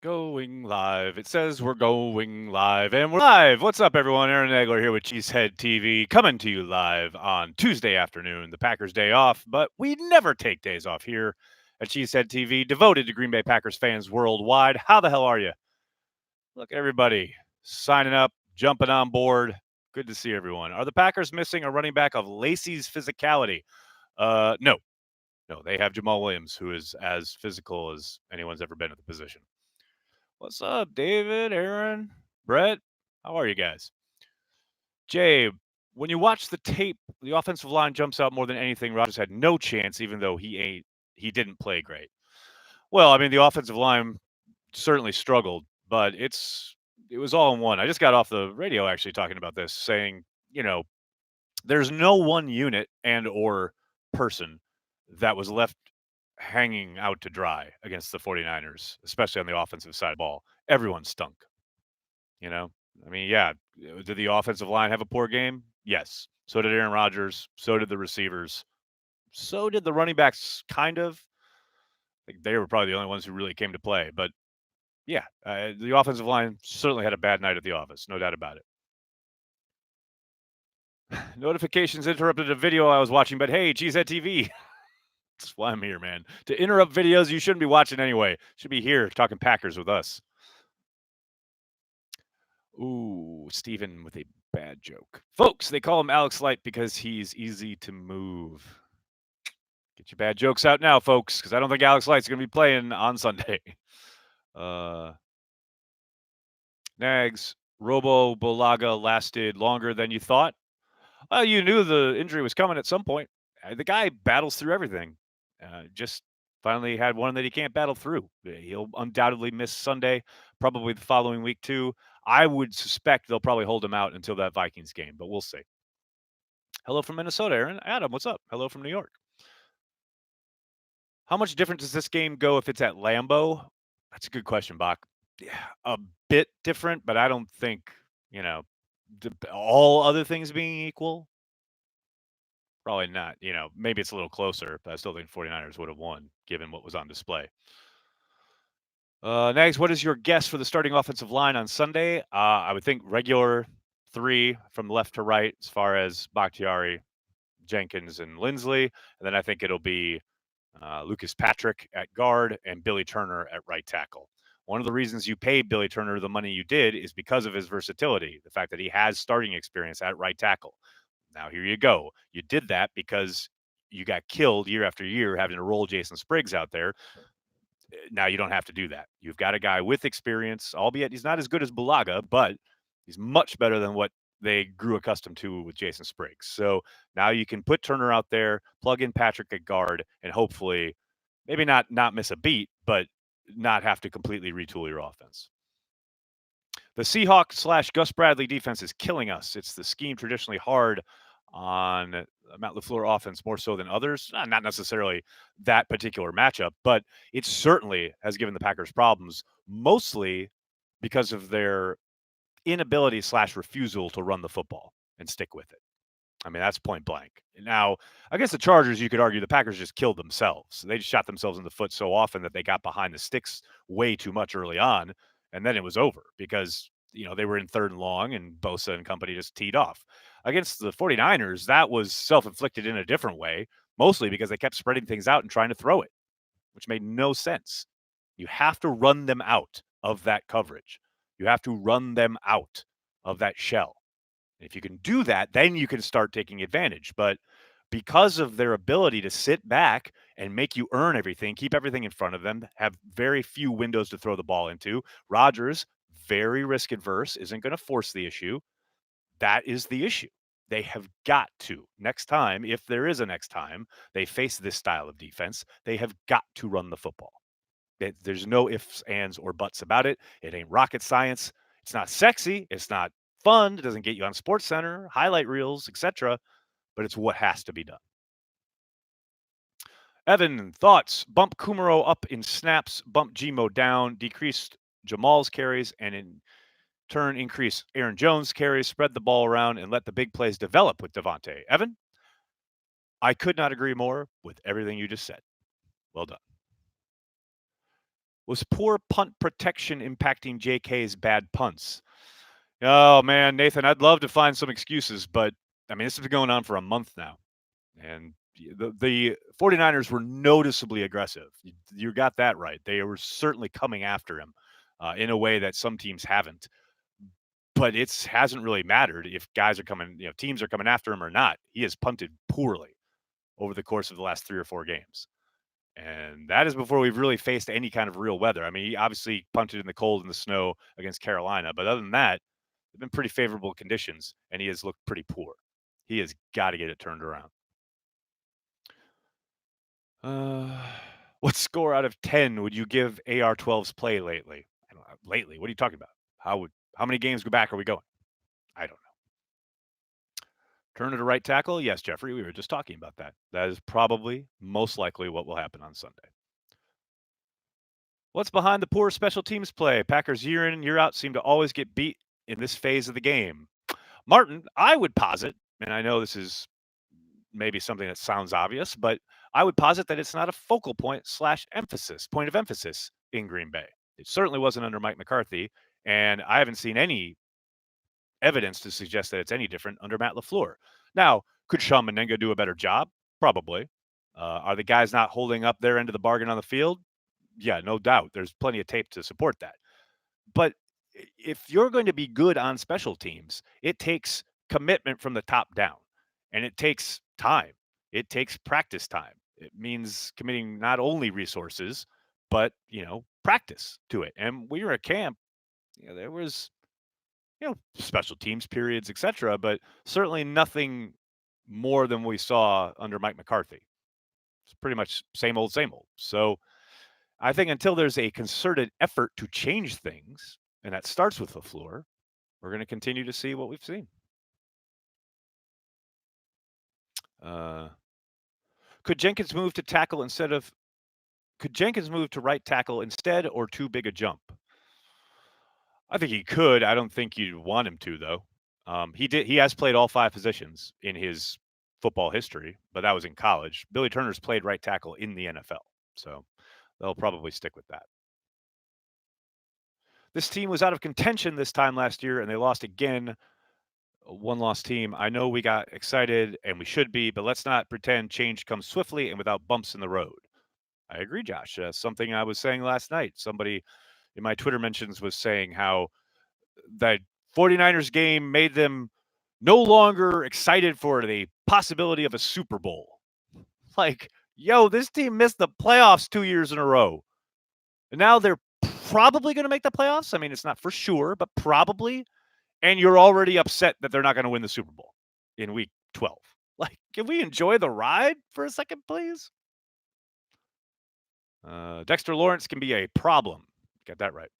Going live. It says we're going live, and we're live. What's up, everyone? Aaron Nagler here with Cheesehead TV, coming to you live on Tuesday afternoon, the Packers' day off. But we never take days off here at Cheesehead TV, devoted to Green Bay Packers fans worldwide. How the hell are you? Look, everybody signing up, jumping on board. Good to see everyone. Are the Packers missing a running back of Lacey's physicality? No, no. They have Jamal Williams, who is as physical as anyone's ever been at the position. What's up, David, Aaron, Brett? How are you guys? Jay, when you watch the tape, the offensive line jumps out more than anything. Rodgers had no chance, even though he didn't play great. Well, I mean, the offensive line certainly struggled, but it was all in one. I just got off the radio actually talking about this, saying, there's no one unit and or person that was left hanging out to dry against the 49ers, especially on the offensive side of the ball. Everyone stunk. You know, I mean, yeah. Did the offensive line have a poor game? Yes. So did Aaron Rodgers. So did the receivers. So did the running backs, kind of. Like they were probably the only ones who really came to play. But yeah, the offensive line certainly had a bad night at the office. No doubt about it. Notifications interrupted a video I was watching, but hey, Cheesehead TV. That's why I'm here, man. To interrupt videos you shouldn't be watching anyway. Should be here talking Packers with us. Ooh, Steven with a bad joke. Folks, they call him Alex Light because he's easy to move. Get your bad jokes out now, folks, because I don't think Alex Light's going to be playing on Sunday. Uh, Nags, Robo Bolaga lasted longer than you thought. Well, you knew the injury was coming at some point. The guy battles through everything. Just finally had one that he can't battle through. He'll undoubtedly miss Sunday, probably the following week too. I would suspect they'll probably hold him out until that Vikings game, but we'll see. Hello from Minnesota, Aaron. Adam, what's up? Hello from New York. How much different does this game go if it's at Lambeau? That's a good question, Bach. Yeah, a bit different, but I don't think, you know, all other things being equal, probably not. Maybe it's a little closer, but I still think 49ers would have won given what was on display. Next, what is your guess for the starting offensive line on Sunday? I would think regular three from left to right as far as Bakhtiari, Jenkins, and Lindsley. And then I think it'll be Lucas Patrick at guard and Billy Turner at right tackle. One of the reasons you paid Billy Turner the money you did is because of his versatility, the fact that he has starting experience at right tackle. Now, here you go. You did that because you got killed year after year having to roll Jason Spriggs out there. Now you don't have to do that. You've got a guy with experience, albeit he's not as good as Bulaga, but he's much better than what they grew accustomed to with Jason Spriggs. So now you can put Turner out there, plug in Patrick at guard, and hopefully maybe not miss a beat, but not have to completely retool your offense. The Seahawks / Gus Bradley defense is killing us. It's the scheme traditionally hard on Matt LaFleur offense more so than others. Not necessarily that particular matchup, but it certainly has given the Packers problems, mostly because of their inability / refusal to run the football and stick with it. I mean, that's point blank. Now, against the Chargers, you could argue the Packers just killed themselves. They just shot themselves in the foot so often that they got behind the sticks way too much early on, and then it was over because, they were in third and long and Bosa and company just teed off. Against the 49ers, that was self-inflicted in a different way, mostly because they kept spreading things out and trying to throw it, which made no sense. You have to run them out of that coverage. You have to run them out of that shell. If you can do that, then you can start taking advantage. But because of their ability to sit back and make you earn everything, keep everything in front of them, have very few windows to throw the ball into, Rodgers, very risk adverse, isn't going to force the issue. That is the issue. They have got to, next time, if there is a next time they face this style of defense, they have got to run the football. There's no ifs, ands, or buts about it. It ain't rocket science. It's not sexy. It's not fun. It doesn't get you on Sports Center, highlight reels, etc. But it's what has to be done. Evan, thoughts? Bump Kumaro up in snaps, bump Gmo down, decreased Jamal's carries, and in turn increase Aaron Jones' carries, spread the ball around, and let the big plays develop with Devontae. Evan, I could not agree more with everything you just said. Well done. Was poor punt protection impacting JK's bad punts? Oh man, Nathan, I'd love to find some excuses, but I mean, this has been going on for a month now. And the 49ers were noticeably aggressive. You got that right. They were certainly coming after him in a way that some teams haven't. But it hasn't really mattered if guys are coming, teams are coming after him or not. He has punted poorly over the course of the last 3 or 4 games. And that is before we've really faced any kind of real weather. I mean, he obviously punted in the cold and the snow against Carolina, but other than that, they've been pretty favorable conditions, and he has looked pretty poor. He has got to get it turned around. What score out of 10 would you give AR-12's play lately? I don't know, lately? What are you talking about? How many games go back are we going? I don't know. Turner to right tackle? Yes, Jeffrey. We were just talking about that. That is probably most likely what will happen on Sunday. What's behind the poor special teams play? Packers year in and year out seem to always get beat in this phase of the game. Martin, I would posit, and I know this is maybe something that sounds obvious, but I would posit that it's not a focal point / point of emphasis in Green Bay. It certainly wasn't under Mike McCarthy, and I haven't seen any evidence to suggest that it's any different under Matt LaFleur. Now, could Sean Menenga do a better job? Probably. Are the guys not holding up their end of the bargain on the field? Yeah, no doubt. There's plenty of tape to support that. But if you're going to be good on special teams, it takes commitment from the top down, and it takes time. It takes practice time. It means committing not only resources, but practice to it. And we were at camp. There was special teams periods, etc., but certainly nothing more than we saw under Mike McCarthy. It's pretty much same old, same old. So I think until there's a concerted effort to change things, and that starts with LaFleur, we're going to continue to see what we've seen. Could Jenkins move to tackle instead of? Could Jenkins move to right tackle instead, or too big a jump? I think he could. I don't think you'd want him to, though. He did. He has played all 5 positions in his football history, but that was in college. Billy Turner's played right tackle in the NFL, so they'll probably stick with that. This team was out of contention this time last year, and they lost again. A one-loss team. I know we got excited, and we should be, but let's not pretend change comes swiftly and without bumps in the road. I agree, Josh. Something I was saying last night. Somebody in my Twitter mentions was saying how that 49ers game made them no longer excited for the possibility of a Super Bowl. Like, yo, this team missed the playoffs 2 years in a row. And now they're probably going to make the playoffs. I mean, it's not for sure, but probably. And you're already upset that they're not going to win the Super Bowl in week 12. Like, can we enjoy the ride for a second, please? Dexter Lawrence can be a problem. Get that right.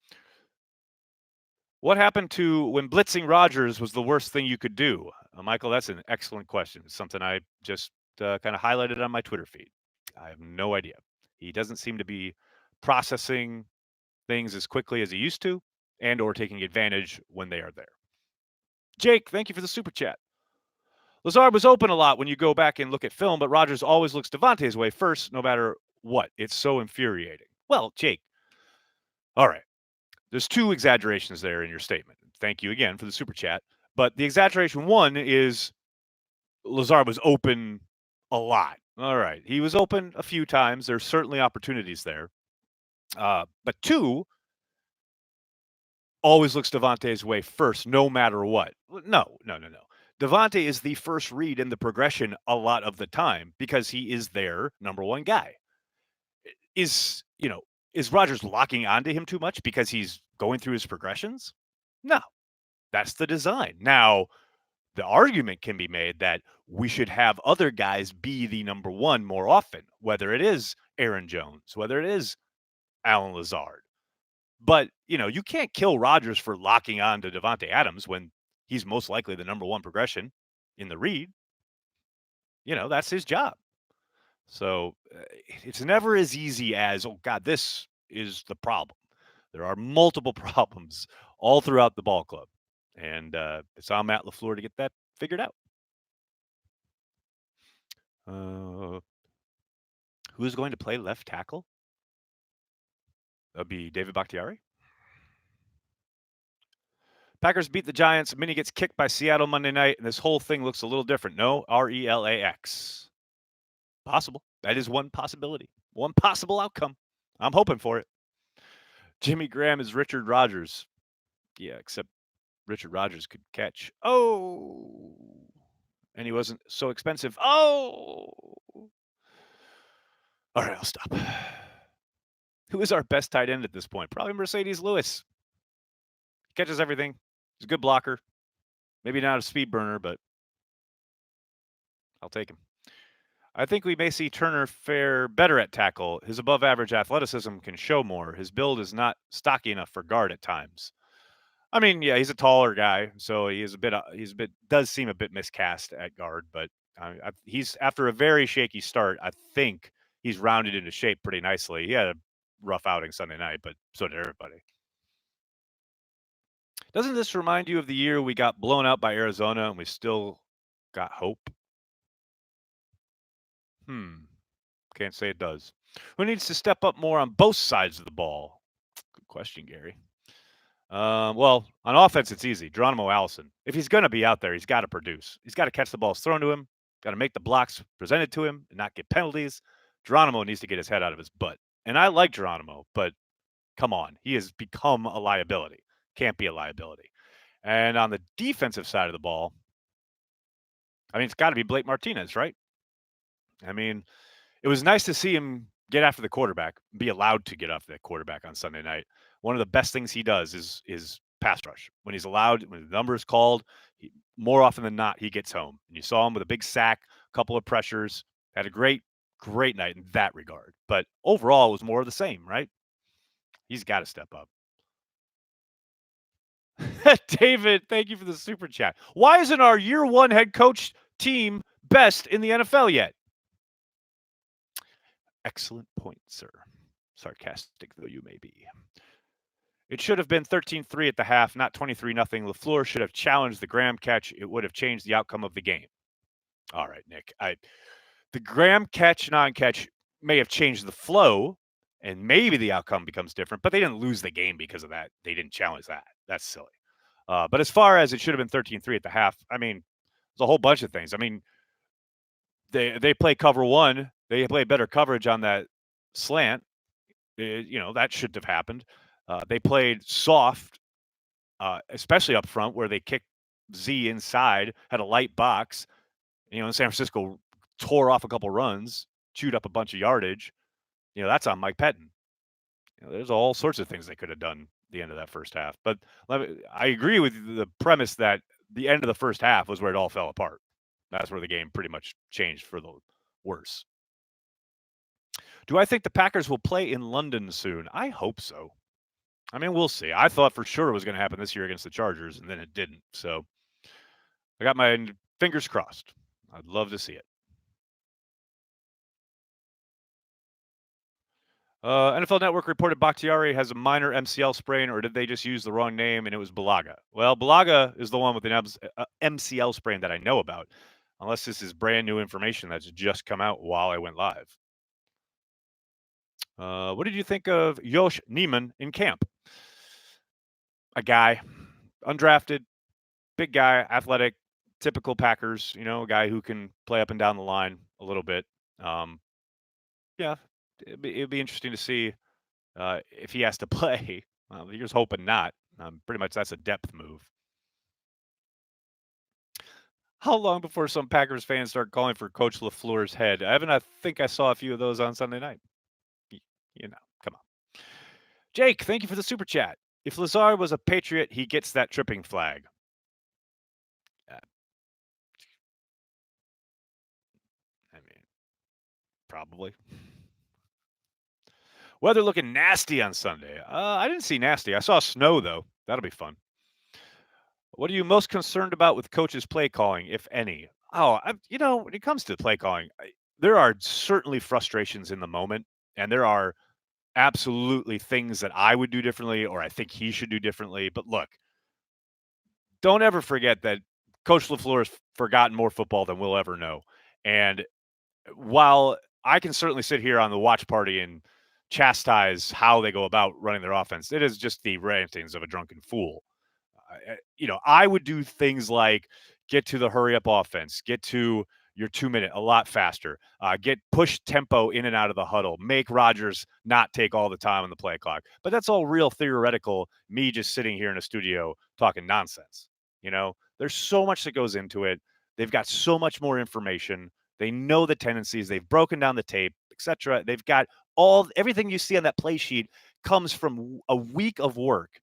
What happened to when blitzing Rodgers was the worst thing you could do? Michael, that's an excellent question. It's something I just kind of highlighted on my Twitter feed. I have no idea. He doesn't seem to be processing things as quickly as he used to and or taking advantage when they are there. Jake, thank you for the super chat. Lazard was open a lot when you go back and look at film, but Rodgers always looks Davante's way first, no matter what. It's so infuriating. Well, Jake, all right. There's 2 exaggerations there in your statement. Thank you again for the super chat. But the exaggeration 1 is Lazard was open a lot. All right. He was open a few times. There's certainly opportunities there. But 2, always looks Davante's way first, no matter what. No. Davante is the first read in the progression a lot of the time because he is their number 1 guy. Is Rodgers locking onto him too much because he's going through his progressions? No. That's the design. Now, the argument can be made that we should have other guys be the number 1 more often, whether it is Aaron Jones, whether it is Allen Lazard. But, you can't kill Rodgers for locking on to Davante Adams when he's most likely the number 1 progression in the read. That's his job. So it's never as easy as, oh, God, this is the problem. There are multiple problems all throughout the ball club. And it's on Matt LaFleur to get that figured out. Who's going to play left tackle? That'd be David Bakhtiari. Packers beat the Giants. Minnie gets kicked by Seattle Monday night, and this whole thing looks a little different. No, RELAX. Possible. That is one possibility. One possible outcome. I'm hoping for it. Jimmy Graham is Richard Rodgers. Yeah, except Richard Rodgers could catch. Oh. And he wasn't so expensive. Oh. All right, I'll stop. Who is our best tight end at this point? Probably Mercedes Lewis. Catches everything. He's a good blocker. Maybe not a speed burner, but I'll take him. I think we may see Turner fare better at tackle. His above average athleticism can show more. His build is not stocky enough for guard at times. I mean, yeah, he's a taller guy, so does seem a bit miscast at guard, but he's after a very shaky start. I think he's rounded into shape pretty nicely. He had a rough outing Sunday night, but so did everybody. Doesn't this remind you of the year we got blown out by Arizona and we still got hope? Can't say it does. Who needs to step up more on both sides of the ball? Good question, Gary. Well, on offense, it's easy. Geronimo Allison. If he's going to be out there, he's got to produce. He's got to catch the balls thrown to him, got to make the blocks presented to him, and not get penalties. Geronimo needs to get his head out of his butt. And I like Geronimo, but come on. He has become a liability. Can't be a liability. And on the defensive side of the ball, I mean, it's got to be Blake Martinez, right? I mean, it was nice to see him get after the quarterback, be allowed to get after the quarterback on Sunday night. One of the best things he does is pass rush. When he's allowed, when the number is called, more often than not, he gets home. And you saw him with a big sack, a couple of pressures, had a great night in that regard. But overall, it was more of the same, right? He's got to step up. David, thank you for the super chat. Why isn't our year one head coach team best in the NFL yet? Excellent point, sir. Sarcastic though you may be. It should have been 13-3 at the half, not 23-0. LaFleur should have challenged the Graham catch. It would have changed the outcome of the game. All right, Nick. The Graham catch, non-catch may have changed the flow, and maybe the outcome becomes different, but they didn't lose the game because of that. They didn't challenge that. That's silly. But as far as it should have been 13-3 at the half, I mean, there's a whole bunch of things. I mean, they play cover one. They play better coverage on that slant. That shouldn't have happened. They played soft, especially up front where they kicked Z inside, had a light box. And San Francisco tore off a couple runs, chewed up a bunch of yardage. That's on Mike Pettin. There's all sorts of things they could have done at the end of that first half. But I agree with the premise that the end of the first half was where it all fell apart. That's where the game pretty much changed for the worse. Do I think the Packers will play in London soon? I hope so. I mean, we'll see. I thought for sure it was going to happen this year against the Chargers, and then it didn't. So I got my fingers crossed. I'd love to see it. NFL Network reported Bakhtiari has a minor MCL sprain, or did they just use the wrong name and it was Bulaga? Well, Bulaga is the one with an MCL sprain that I know about, unless this is brand new information that's just come out while I went live. What did you think of Josh Neiman in camp? A guy, undrafted, big guy, athletic, typical Packers, a guy who can play up and down the line a little bit. Yeah, it'd be interesting to see if he has to play. Here's hoping not. Pretty much that's a depth move. How long before some Packers fans start calling for Coach LaFleur's head? I think I saw a few of those on Sunday night. Come on. Jake, thank you for the super chat. If Lazard was a Patriot, he gets that tripping flag. I mean, probably. Weather looking nasty on Sunday. I didn't see nasty. I saw snow, though. That'll be fun. What are you most concerned about with coaches' play calling, if any? When it comes to play calling, there are certainly frustrations in the moment, and there are absolutely things that I would do differently or I think he should do differently. But look, don't ever forget that Coach LaFleur has forgotten more football than we'll ever know. And while I can certainly sit here on the watch party and chastise how they go about running their offense. It is just the rantings of a drunken fool. I would do things like get to the hurry up offense, get to your 2 minute a lot faster, get push tempo in and out of the huddle, make Rodgers not take all the time on the play clock. But that's all real theoretical. Me just sitting here in a studio talking nonsense. There's so much that goes into it. They've got so much more information. They know the tendencies. They've broken down the tape, etc. They've got everything you see on that play sheet comes from a week of work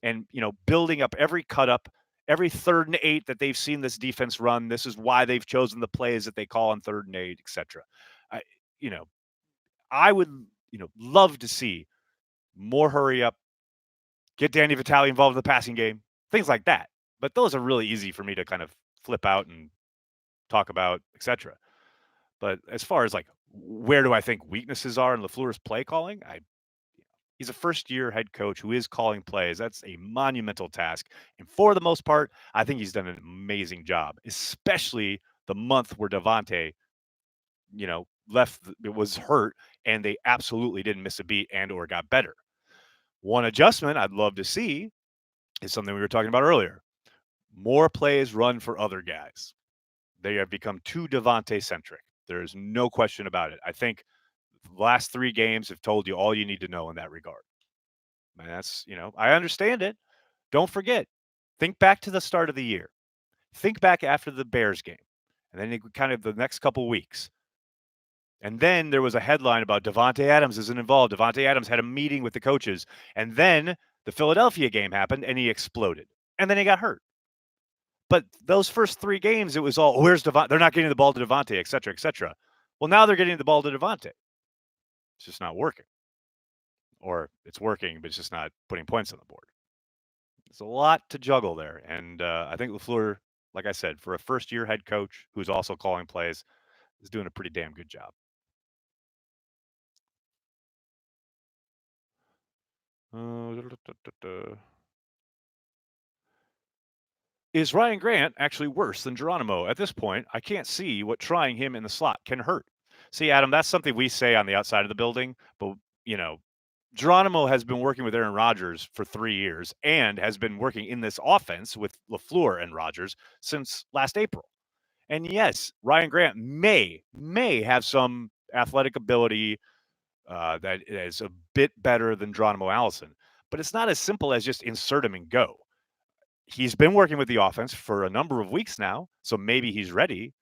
and building up every cut up, every 3rd and 8 that they've seen this defense run. This is why they've chosen the plays that they call on 3rd and 8, etc. I, you know, I would love to see more hurry up, get Danny Vitale involved in the passing game, things like that. But those are really easy for me to kind of flip out and talk about, etc. But as far as like where do I think weaknesses are in LaFleur's play calling, he's a first-year head coach who is calling plays. That's a monumental task. And for the most part, I think he's done an amazing job, especially the month where Davante, left, it was hurt, and they absolutely didn't miss a beat and or got better. One adjustment I'd love to see is something we were talking about earlier. More plays run for other guys. They have become too Davante-centric. There's no question about it. I think the last 3 games have told you all you need to know in that regard. And that's, I understand it. Don't forget, think back to the start of the year. Think back after the Bears game. And then kind of the next couple weeks. And then there was a headline about Davante Adams isn't involved. Davante Adams had a meeting with the coaches. And then the Philadelphia game happened and he exploded. And then he got hurt. But those first 3 games, it was all, where's Davante? They're not getting the ball to Davante, et cetera, et cetera. Well, now they're getting the ball to Davante. It's just not working. Or it's working, but it's just not putting points on the board. There's a lot to juggle there. And I think LaFleur, like I said, for a first-year head coach who's also calling plays, is doing a pretty damn good job. Is Ryan Grant actually worse than Geronimo? At this point, I can't see what trying him in the slot can hurt. See, Adam, that's something we say on the outside of the building, but, Geronimo has been working with Aaron Rodgers for 3 years and has been working in this offense with LaFleur and Rodgers since last April. And yes, Ryan Grant may have some athletic ability that is a bit better than Geronimo Allison, but it's not as simple as just insert him and go. He's been working with the offense for a number of weeks now, so maybe he's ready.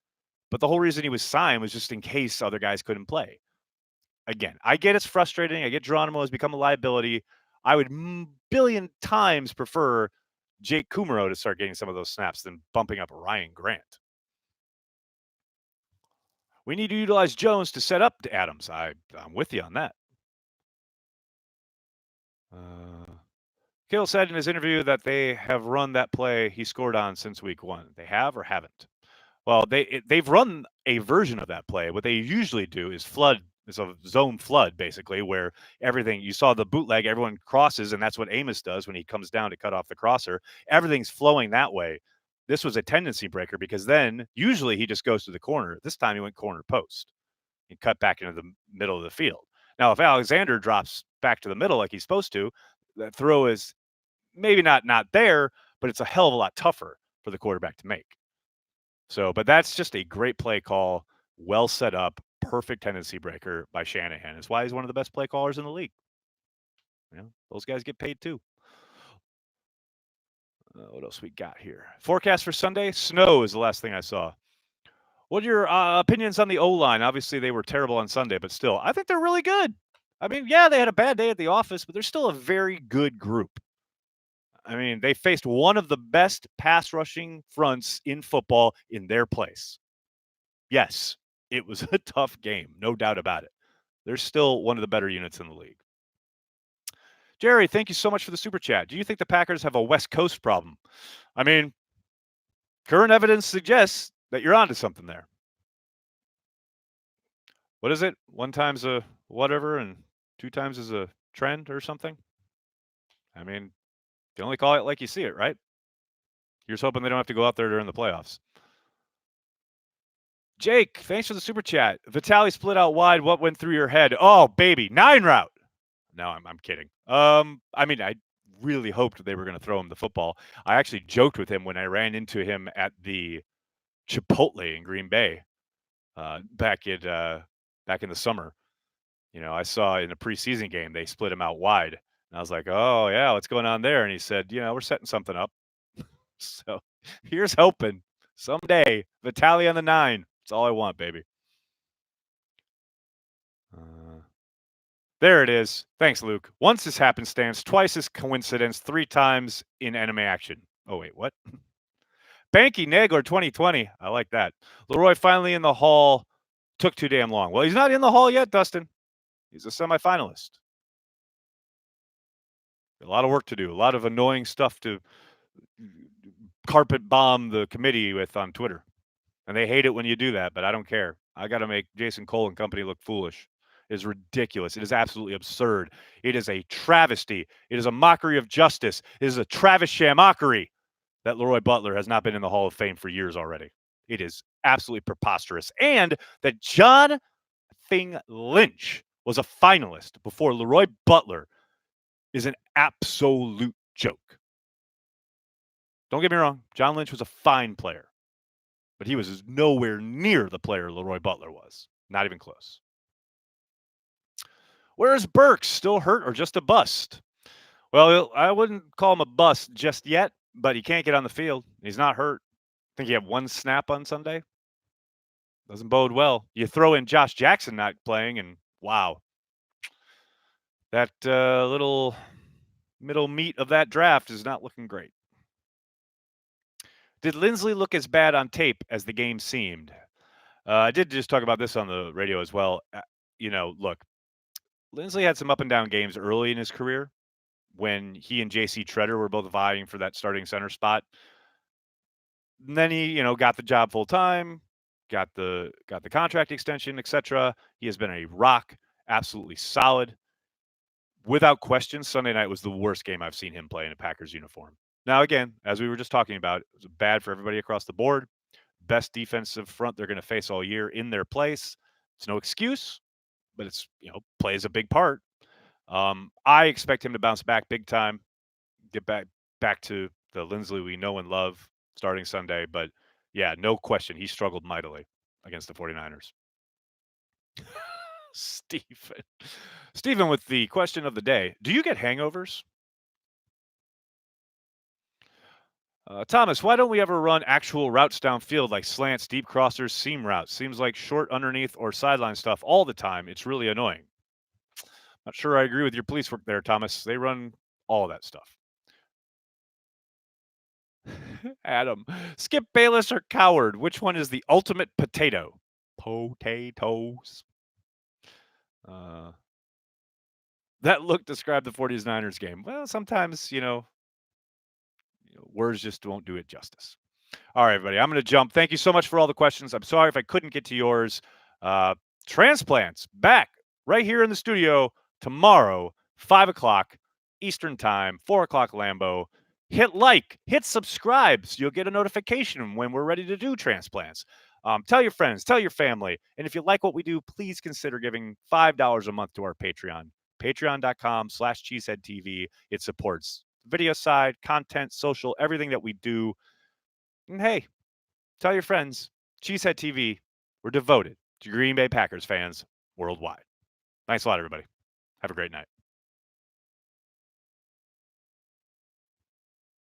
But the whole reason he was signed was just in case other guys couldn't play. Again, I get it's frustrating. I get Geronimo has become a liability. I would billion times prefer Jake Kumaro to start getting some of those snaps than bumping up Ryan Grant. We need to utilize Jones to set up to Adams. I'm with you on that. Kittle said in his interview that they have run that play he scored on since week 1. They have or haven't? Well, they've run a version of that play. What they usually do is flood. It's a zone flood, basically, where everything, you saw the bootleg, everyone crosses, and that's what Amos does when he comes down to cut off the crosser. Everything's flowing that way. This was a tendency breaker because then usually he just goes to the corner. This time he went corner post and cut back into the middle of the field. Now, if Alexander drops back to the middle like he's supposed to, that throw is maybe not there, but it's a hell of a lot tougher for the quarterback to make. So, but that's just a great play call, well set up, perfect tendency breaker by Shanahan. It's why he's one of the best play callers in the league. Those guys get paid too. What else we got here? Forecast for Sunday: snow is the last thing I saw. What are your opinions on the O-line? Obviously, they were terrible on Sunday, but still, I think they're really good. I mean, yeah, they had a bad day at the office, but they're still a very good group. I mean, they faced one of the best pass rushing fronts in football in their place. Yes, it was a tough game, no doubt about it. They're still one of the better units in the league. Jerry, thank you so much for the super chat. Do you think the Packers have a West Coast problem? I mean, current evidence suggests that you're onto something there. What is it? 1 time's a whatever and 2 times is a trend or something? I mean, you can only call it like you see it, right? You're just hoping they don't have to go out there during the playoffs. Jake, thanks for the super chat. Vitali split out wide. What went through your head? Oh, baby, 9 route. No, I'm kidding. I mean, I really hoped they were going to throw him the football. I actually joked with him when I ran into him at the Chipotle in Green Bay back in the summer. I saw in a preseason game they split him out wide, and I was like, "Oh yeah, what's going on there?" And he said, "We're setting something up." So here's hoping someday Vitali on the 9. That's all I want, baby. There it is. Thanks, Luke. Once is happenstance, twice is coincidence, 3 times in anime action. Oh, wait, what? Banky Nagler 2020. I like that. Leroy finally in the hall. Took too damn long. Well, he's not in the hall yet, Dustin. He's a semifinalist. A lot of work to do. A lot of annoying stuff to carpet bomb the committee with on Twitter. And they hate it when you do that, but I don't care. I got to make Jason Cole and company look foolish. It is ridiculous. It is absolutely absurd. It is a travesty. It is a mockery of justice. It is a Travis Shamockery that Leroy Butler has not been in the Hall of Fame for years already. It is absolutely preposterous. And that John Thing Lynch was a finalist before Leroy Butler is an absolute joke. Don't get me wrong. John Lynch was a fine player, but he was nowhere near the player Leroy Butler was. Not even close. Where's Burks? Still hurt or just a bust? Well, I wouldn't call him a bust just yet, but he can't get on the field. He's not hurt. I think he had 1 snap on Sunday. Doesn't bode well. You throw in Josh Jackson not playing, and wow. That little middle meat of that draft is not looking great. Did Lindsley look as bad on tape as the game seemed? I did just talk about this on the radio as well. Look, Lindsley had some up and down games early in his career when he and J.C. Treader were both vying for that starting center spot. And then he, got the job full time, got the contract extension, etc. He has been a rock, absolutely solid. Without question, Sunday night was the worst game I've seen him play in a Packers uniform. Now, again, as we were just talking about, it was bad for everybody across the board. Best defensive front they're going to face all year in their place. It's no excuse, but it's, plays a big part. I expect him to bounce back big time, get back to the Lindsley we know and love starting Sunday. But yeah, no question, he struggled mightily against the 49ers. Stephen with the question of the day. Do you get hangovers? Thomas, why don't we ever run actual routes downfield like slants, deep crossers, seam routes? Seems like short underneath or sideline stuff all the time. It's really annoying. Not sure I agree with your police work there, Thomas. They run all of that stuff. Adam, Skip Bayless or Coward? Which one is the ultimate potato? Potatoes. That look described the 49ers game. Well, sometimes, words just won't do it justice. All right, everybody, I'm going to jump. Thank you so much for all the questions. I'm sorry if I couldn't get to yours. Transplants back right here in the studio tomorrow, 5 o'clock Eastern Time, 4 o'clock Lambeau. Hit like, hit subscribe so you'll get a notification when we're ready to do transplants. Tell your friends, tell your family. And if you like what we do, please consider giving $5 a month to our Patreon. Patreon.com/cheeseheadtv. It supports video side, content, social, everything that we do. And hey, tell your friends, Cheesehead TV, we're devoted to Green Bay Packers fans worldwide. Thanks a lot, everybody. Have a great night.